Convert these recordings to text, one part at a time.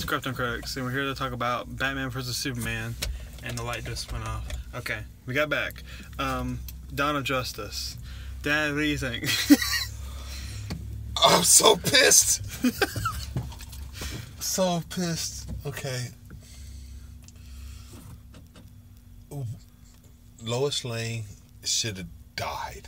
Krypton Critics, and we're here to talk about Batman vs. Superman, and the light just went off. Okay, we got back. Dawn of Justice. Dad, what do you think? I'm so pissed. So pissed. Okay. Lois Lane should have died.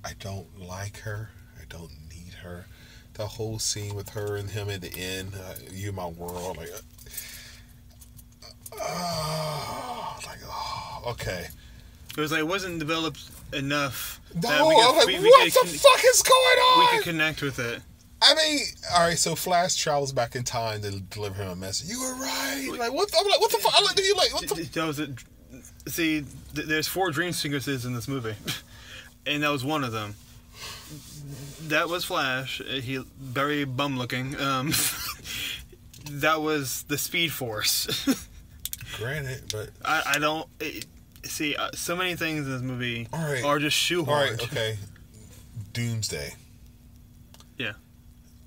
I don't like her. I don't need her. The whole scene with her and him at the end, you my world, okay. It was like, it wasn't developed enough. No, what the fuck is going on? We could connect with it. I mean, all right. So Flash travels back in time to deliver him a message. You were right. Like what? I'm like, what the fuck? What the? That was it. See, there's 4 dream sequences in this movie, and that was one of them. That was Flash. He very bum looking. That was the Speed Force. Granted, but I don't see so many things in this movie are just shoehorned. All right, okay. Doomsday. Yeah.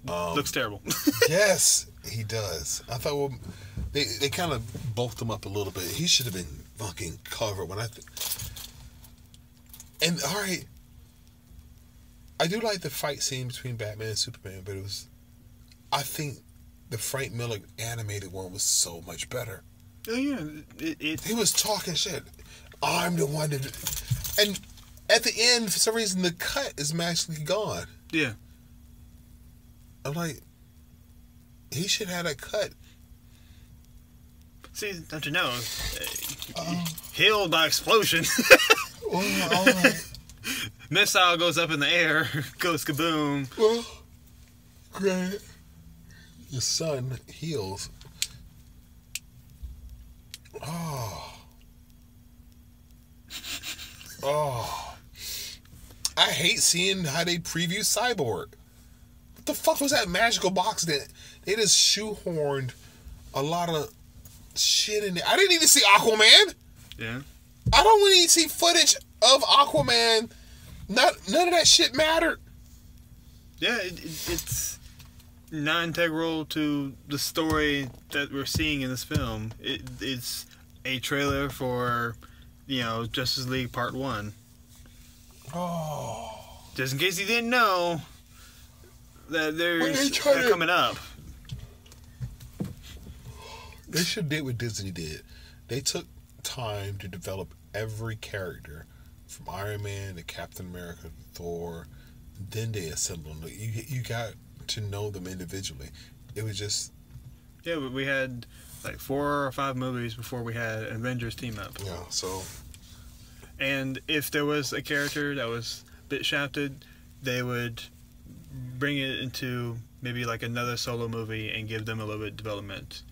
Looks terrible. Yes, he does. I thought they kind of bulked him up a little bit. He should have been fucking covered when I. And all right. I do like the fight scene between Batman and Superman, but I think the Frank Miller animated one was so much better. Oh yeah, he was talking shit. I'm the one that, and at the end, for some reason, the cut is magically gone. Yeah. I'm like, he should have that cut. See, don't you know? Healed by explosion. Well, all right. Missile goes up in the air, goes kaboom. Well, granted, your son heals. Oh. I hate seeing how they preview Cyborg. What the fuck was that magical box that they just shoehorned a lot of shit in there? I didn't even see Aquaman. Yeah. I don't really need to see footage of Aquaman. None of that shit mattered. Yeah, it's not integral to the story that we're seeing in this film. It's a trailer for, Justice League Part 1. Oh. Just in case you didn't know that they're coming up. They should have did what Disney did. They took time to develop every character, from Iron Man to Captain America to Thor. Then they assembled them. You got to know them individually. It was just... Yeah, but we had like 4 or 5 movies before we had Avengers team up. Yeah, so... And if there was a character that was a bit shafted, they would bring it into maybe like another solo movie and give them a little bit of development.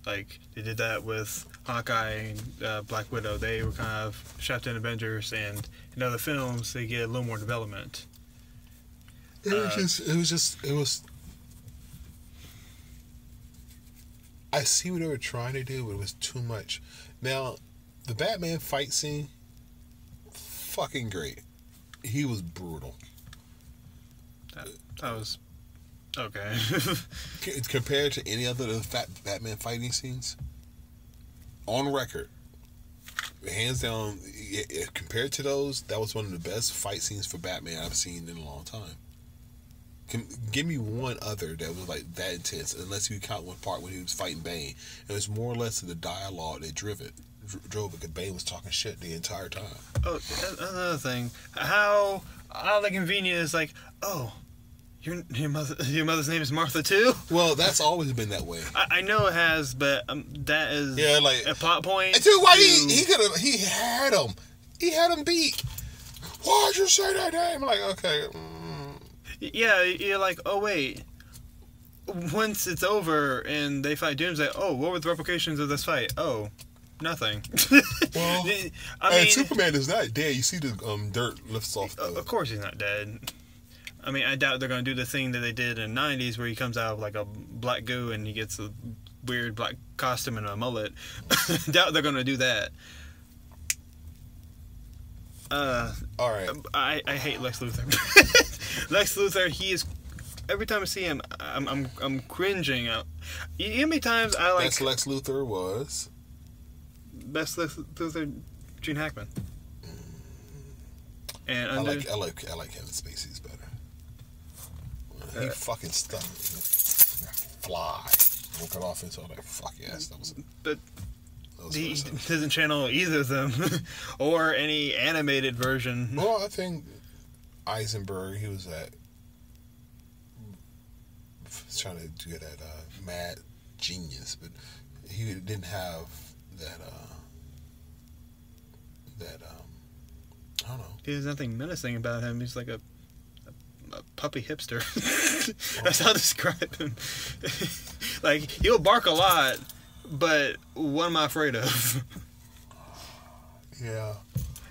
Like, they did that with Hawkeye and Black Widow. They were kind of shafted in Avengers, and in other films, they get a little more development. It was... I see what they were trying to do, but it was too much. Now, the Batman fight scene, fucking great. He was brutal. That was... Okay. Compared to any other of the Batman fighting scenes, on record, hands down, compared to those, that was one of the best fight scenes for Batman I've seen in a long time. Give me one other that was like that intense, unless you count one part when he was fighting Bane. It was more or less of the dialogue that drove it, because Bane was talking shit the entire time. Oh, another thing. How oddly convenient is like, oh, your mother's name is Martha too? Well, that's always been that way. I know it has, but that is like a plot point. Dude, why he had him beat. Why'd you say that name? I'm like, okay. Yeah, you're like, oh wait. Once it's over and they fight Doomsday, oh, what were the replications of this fight? Oh, nothing. Well, I mean, Superman is not dead. You see the dirt lifts off. Of course he's not dead. I mean, I doubt they're going to do the thing that they did in the 90s where he comes out of like a black goo and he gets a weird black costume and a mullet. Doubt they're going to do that. All right. I hate Lex Luthor. Lex Luthor, he is every time I see him, I'm cringing. You know how many times I like... Best Lex Luthor was... Best Lex Luthor, Gene Hackman. And I like Kevin Spacey's better. He fucking stuck. Fly. Woke it off into like, fuck yes. But he doesn't channel either of them. Or any animated version. Well, I think Eisenberg, he was trying to do that mad genius, but he didn't have that I don't know. There's nothing menacing about him. He's like a puppy hipster. That's how I describe him. Like, he'll bark a lot, but what am I afraid of? Yeah.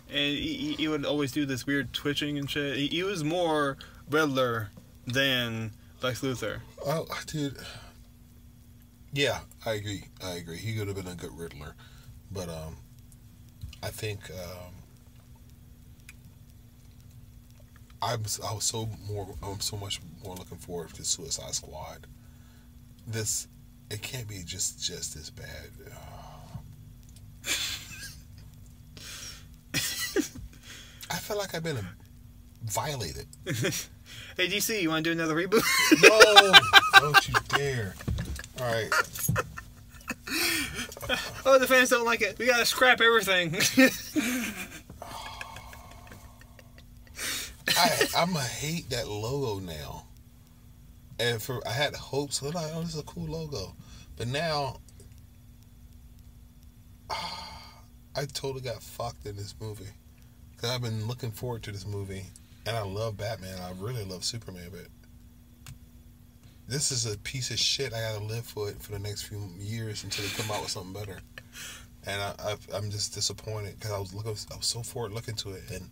And he would always do this weird twitching and shit. He was more Riddler than Lex Luthor. Oh, dude. Yeah, I agree. He could have been a good Riddler, but I think I'm so much more looking forward to Suicide Squad. It can't be just as bad. I feel like I've been violated. Hey, DC, you want to do another reboot? No, don't you dare. All right. Oh, the fans don't like it. We gotta scrap everything. I'm gonna hate that logo now. And I had hopes, like, oh, this is a cool logo, but now I totally got fucked in this movie because I've been looking forward to this movie, and I love Batman. I really love Superman, but this is a piece of shit. I gotta live for it for the next few years until they come out with something better. And I'm just disappointed because I was so forward looking to it, and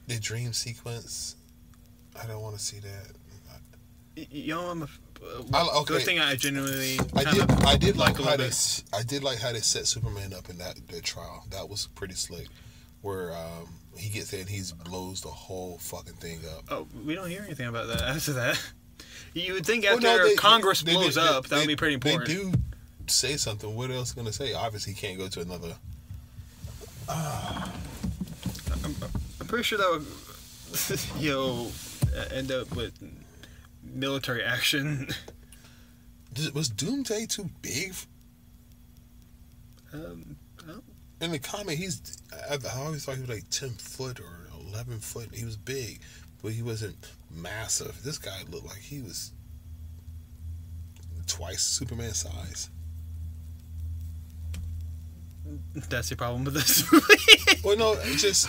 the dream sequence, I don't want to see that. Good thing I genuinely I did like how they set Superman up in that trial. That was pretty slick, where he gets there and he blows the whole fucking thing up. Oh, we don't hear anything about that after that. You would think after Congress blows up, that would be pretty important. They do say something. What else going to say? Obviously, he can't go to another. I'm pretty sure that would, end up with military action. Was Doomsday too big? In the comic, I always thought he was like 10 foot or 11 foot. He was big, but he wasn't massive. This guy looked like he was twice Superman size. That's the problem with this movie. Well, no, it's just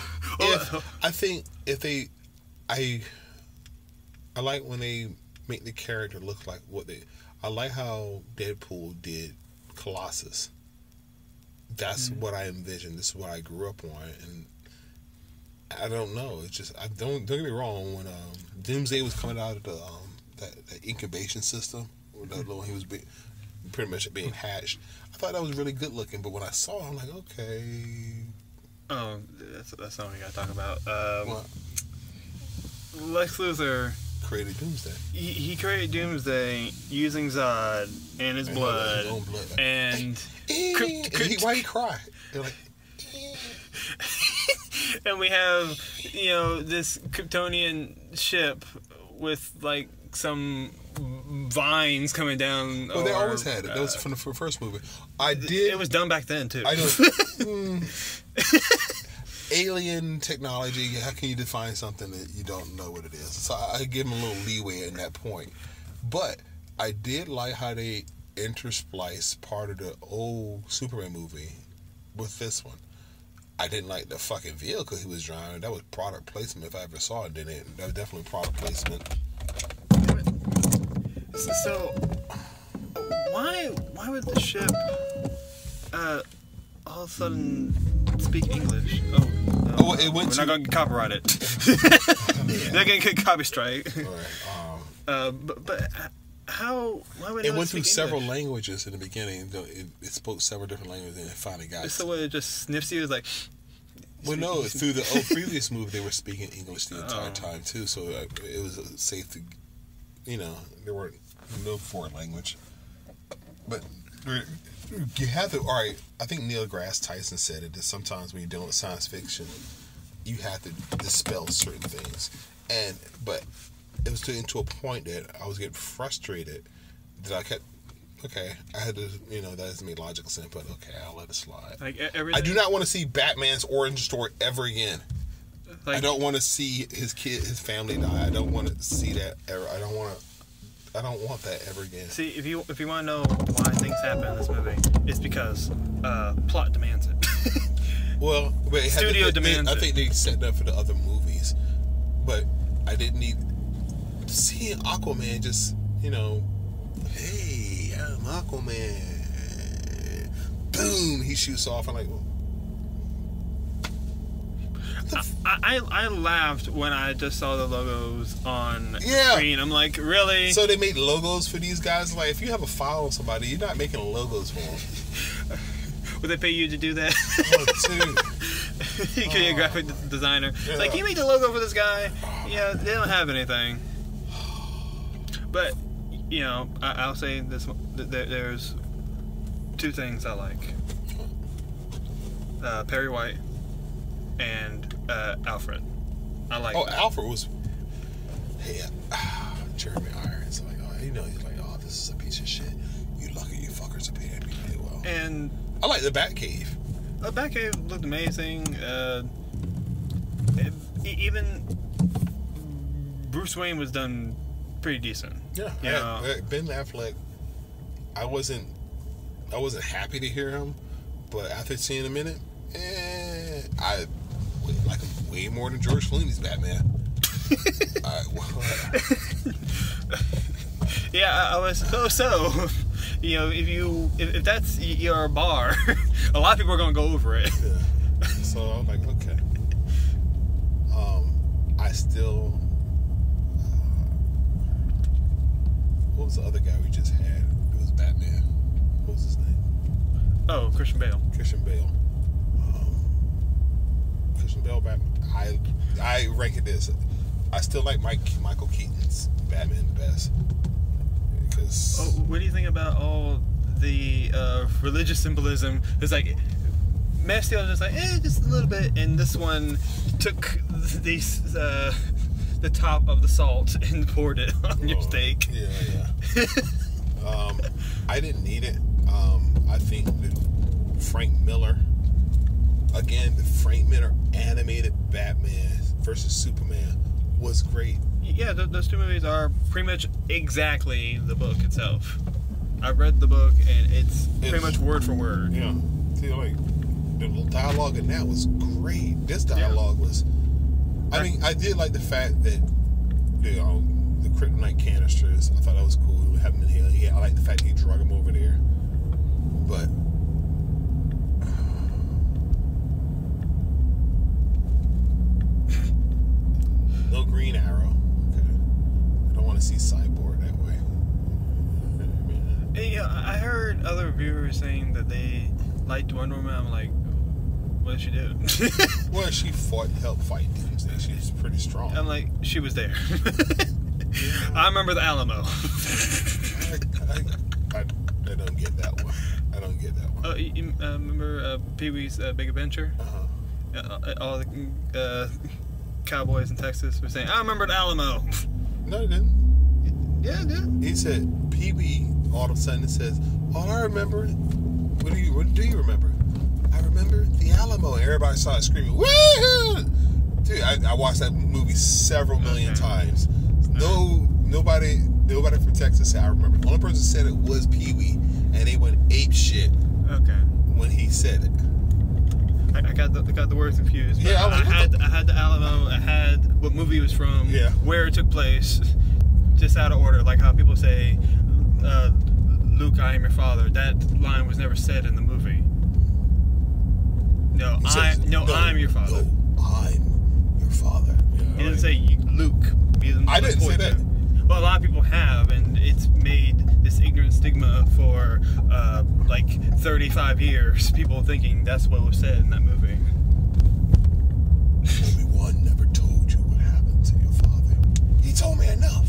I like when they make the character look like what they. I like how Deadpool did Colossus. That's what I envisioned. This is what I grew up on, and I don't know. It's just don't get me wrong. When Doomsday was coming out of the that incubation system, that little he was pretty much being hatched. I thought that was really good looking, but when I saw it, I'm like, okay. Oh, that's not what we gotta talk about. What? Lex Luthor Created Doomsday. He created Doomsday using Zod and his blood. His own blood. And why he cry? They're like, and we have this Kryptonian ship with like some vines coming down. Well, they always had it. That was from the first movie. It was done back then too. I know. Alien technology. How can you define something that you don't know what it is? So I give them a little leeway in that point. But I did like how they interspliced part of the old Superman movie with this one. I didn't like the fucking vehicle he was driving. That was product placement. If I ever saw it, didn't it? That was definitely product placement. So, why would the ship all of a sudden speak English? Oh, it went. We're not gonna get copyrighted. They're not gonna get copy strike. Right. But how? Why would it went through English? Several languages in the beginning. It spoke several different languages, and it finally got. So what? It just sniffs you. It's like. Well, no, through the previous movie, they were speaking English the entire time, too, so it was safe to, there were no foreign language. But you have to, I think Neil deGrasse Tyson said it, that sometimes when you're dealing with science fiction, you have to dispel certain things. But it was getting to a point that I was getting frustrated that I kept, I had to, that doesn't make logical sense, but I'll let it slide. I do not want to see Batman's origin story ever again. I don't want to see his family die. I don't want to see that ever. I don't want that ever again. See, if you want to know why things happen in this movie, it's because plot demands it. Well, studio demands it. I think they set that for the other movies, but I didn't need seeing Aquaman just, hey, I'm Aquaman. Boom, he shoots off. I'm like, well, I laughed when I just saw the logos on the screen. I'm like, really? So they made logos for these guys? Like, if you have a file on somebody, you're not making logos for them. Would they pay you to do that? Oh, dude. You could be a graphic designer. Yeah. It's like, can you make the logo for this guy? Yeah, they don't have anything. But, I'll say this: there's two things I like. Perry White and Alfred. I like. Oh, Alfred was. Hey, Jeremy Irons. Like, he's like, this is a piece of shit. You lucky you fuckers are paying me really well. And I like the Batcave. The Batcave looked amazing. Even Bruce Wayne was done pretty decent. Yeah, Ben Affleck. I wasn't happy to hear him, but after seeing him in it, I like him way more than George Clooney's Batman. Yeah, I was suppose so. If that's your bar, a lot of people are gonna go over it. Yeah. So I'm like, okay. I still. What was the other guy we just had? It was Batman. What was his name? Oh, Christian Bale. Christian Bale. Christian Bale Batman. I rank it this. I still like Michael Keaton's Batman the best. Because. Oh, what do you think about all the religious symbolism? It's like Man of Steel was just like, just a little bit, and this one took the top of the salt and poured it on your steak. Yeah. I didn't need it. I think that Frank Miller, again, the Frank Miller animated Batman versus Superman was great. Yeah, those two movies are pretty much exactly the book itself. I've read the book, and it's pretty much word for word. Yeah. See, like, the dialogue in that was great. This dialogue was... I mean, I did like the fact that, the kryptonite canisters, I thought that was cool. Having him in here. I like the fact that he drug him over there. But... no Green Arrow. Okay. I don't want to see Cyborg that way. Yeah, I heard other reviewers saying that they liked Wonder Woman. I'm like, what did she do? Well, she helped fight Doomsday. She was pretty strong. I'm like, she was there. I remember the Alamo. I don't get that one. I don't get that one. Oh, you remember Pee-wee's Big Adventure? Uh-huh. All the cowboys in Texas were saying, I remember the Alamo. No, he didn't. Yeah, it did. He said, Pee-wee, all of a sudden it says, all I remember, what do you remember? I remember the Alamo. And everybody started screaming, woo! Dude, I watched that movie several million times. Nobody from Texas said I remember. The only person who said it was Pee-wee, and they went ape shit. Okay. When he said it. I got the words confused. Yeah, I had the Alamo. I had what movie it was from. Yeah. Where it took place. Just out of order, like how people say, "Luke, I am your father." That line was never said in the movie. No, I'm your father. No, I'm your father. Yeah, he didn't say Luke. I didn't say that. Well, a lot of people have, and it's made this ignorant stigma for like 35 years. People thinking that's what was said in that movie. told me enough.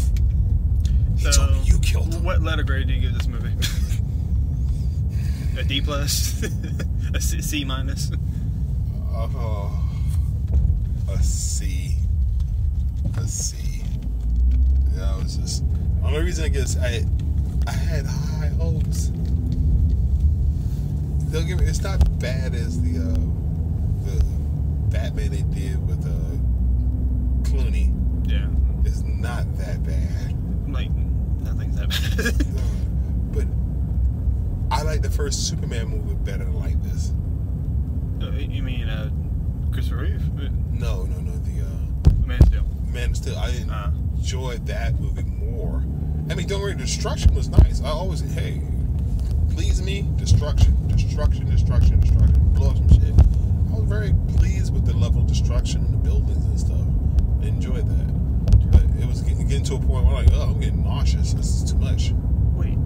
He told me you killed him. What letter grade do you give this movie? A D plus? A C minus? A C. A C. Yeah, I was just. The only reason I guess I had high hopes. Don't get me. It's not bad as the Batman they did with Clooney. Yeah. It's not that bad. Like, nothing's that bad. But I like the first Superman movie better than like this. You mean Christopher Reeve? No, the Man of Steel. Man of Steel. I enjoyed that movie more. I mean, don't worry, Destruction was nice. I always please me, destruction, blow up some shit. I was very pleased with the level of destruction in the buildings and stuff. I enjoyed that. But it was getting to a point where I'm like, I'm getting nauseous. This is too much. Wait,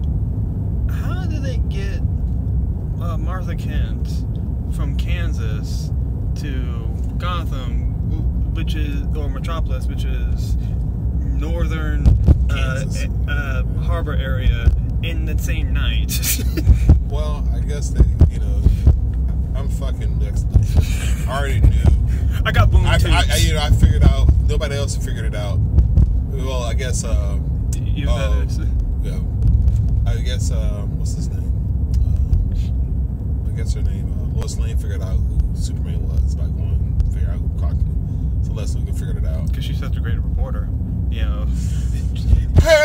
how did they get Martha Kent from Kansas to Gotham, or Metropolis, which is northern harbor area, in the same night? Well, I guess they, I'm fucking next. I already knew. I got boom tubes. I figured out. Nobody else figured it out. Well, I guess. That is. Yeah. I guess. What's his name? I guess her name. Lois Lane figured out who Superman was by going to figure out who caught him. So Leslie figured it out. Because she's such a great reporter. Hey,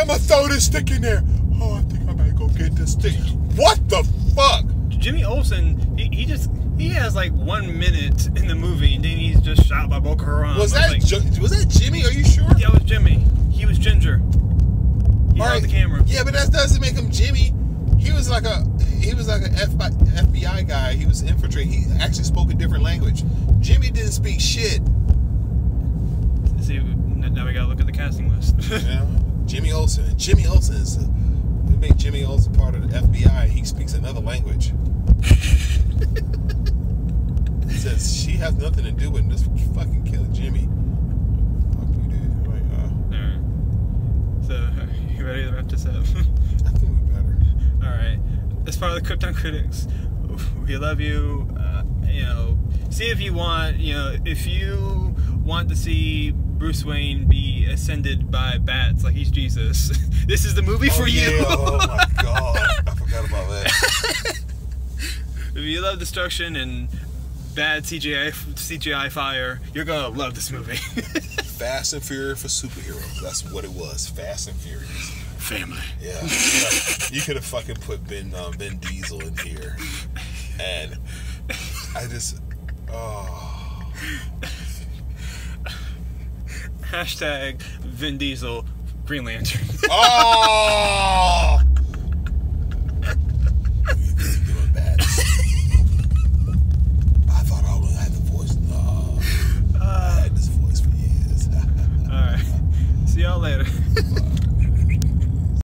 I'm gonna throw this stick in there. Oh, I think I might go get this stick. What the fuck? Jimmy Olsen, he has like 1 minute in the movie, and then he's just shot by Boko Haram. Was that Jimmy? Are you sure? Yeah, it was Jimmy. He was Ginger. He held the camera. Yeah, but that doesn't make him Jimmy. He was like a FBI guy. He was infiltrating. He actually spoke a different language. Jimmy didn't speak shit. See, now we gotta look at the casting list. Yeah, Jimmy Olsen. Jimmy Olsen is. We make Jimmy Olsen part of the FBI. He speaks another language. He says she has nothing to do with this. Fucking kill Jimmy. Fuck you, dude. Alright. So, you ready to wrap this up? I think we better. Alright. As part of the Krypton Critics, we love you. See if you want, if you want to see Bruce Wayne be ascended by bats like he's Jesus, this is the movie for you. Yeah. Oh my god. I forgot about that. If you love destruction and bad CGI fire, you're gonna love this movie. Fast and Furious for superheroes. That's what it was. Fast and Furious. Family. Yeah. You could have fucking put Vin Diesel in here. And I just... Hashtag Vin Diesel Green Lantern. Oh!